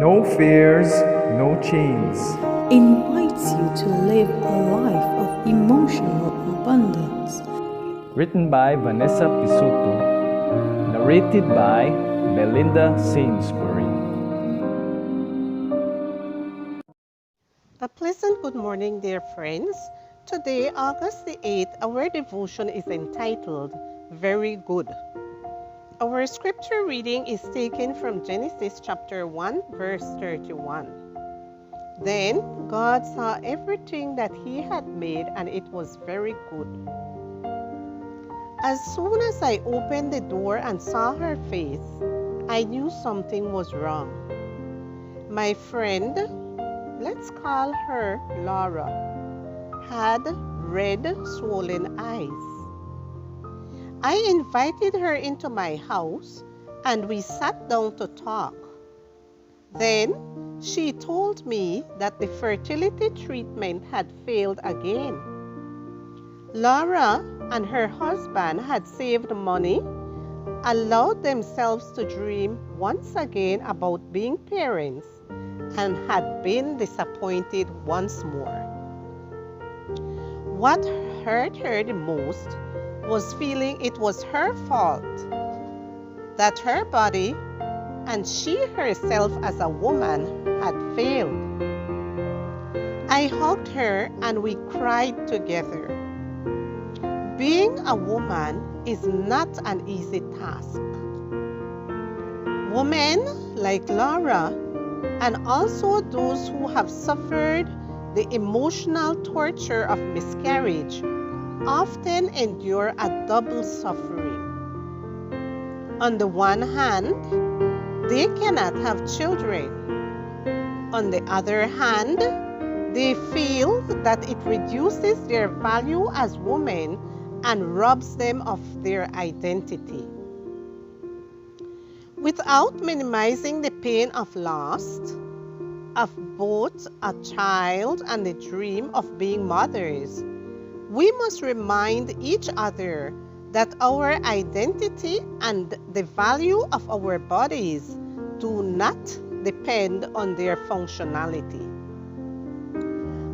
No fears, no chains. Invites you to live a life of emotional abundance. Written by Vanessa Pisuto. Narrated by Belinda Sainsbury. A pleasant good morning, dear friends. Today, August the 8th, our devotion is entitled Very Good. Our scripture reading is taken from Genesis chapter 1, verse 31. Then God saw everything that he had made, and it was very good. As soon as I opened the door and saw her face, I knew something was wrong. My friend, let's call her Laura, had red, swollen eyes. I invited her into my house and we sat down to talk. Then she told me that the fertility treatment had failed again. Laura and her husband had saved money, allowed themselves to dream once again about being parents, and had been disappointed once more. What hurt her the most was feeling it was her fault, that her body and she herself as a woman had failed. I hugged her and we cried together. Being a woman is not an easy task. Women like Laura, and also those who have suffered the emotional torture of miscarriage, often endure a double suffering. On the one hand, they cannot have children. On the other hand, they feel that it reduces their value as women and robs them of their identity. Without minimizing the pain of loss of both a child and the dream of being mothers, we must remind each other that our identity and the value of our bodies do not depend on their functionality.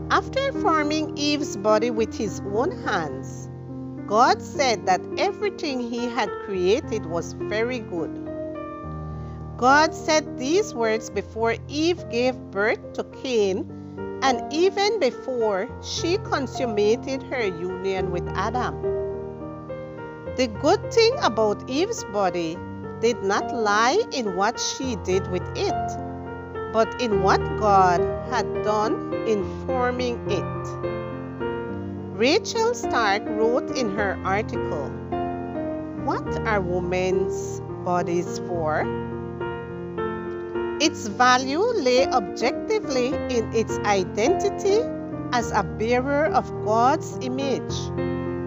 After forming Eve's body with his own hands, God said that everything he had created was very good. God said these words before Eve gave birth to Cain, and even before she consummated her union with Adam. The good thing about Eve's body did not lie in what she did with it, but in what God had done in forming it. Rachel Stark wrote in her article, "What are women's bodies for?" Its value lay objectively in its identity as a bearer of God's image,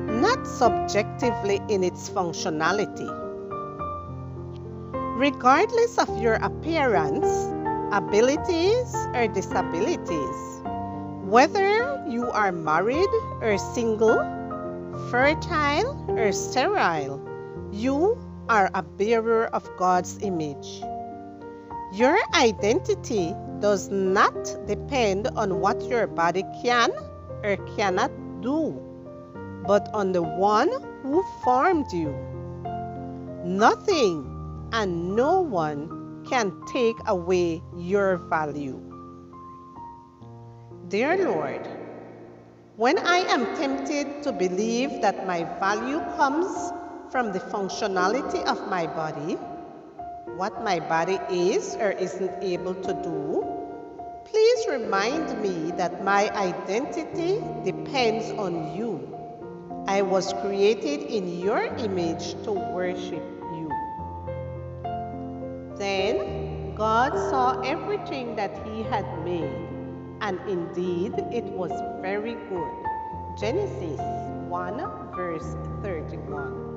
not subjectively in its functionality. Regardless of your appearance, abilities, or disabilities, whether you are married or single, fertile or sterile, you are a bearer of God's image. Your identity does not depend on what your body can or cannot do, but on the one who formed you. Nothing and no one can take away your value. Dear Lord, when I am tempted to believe that my value comes from the functionality of my body, what my body is or isn't able to do, please remind me that my identity depends on you. I was created in your image to worship you. Then God saw everything that he had made, and indeed it was very good. Genesis 1 verse 31.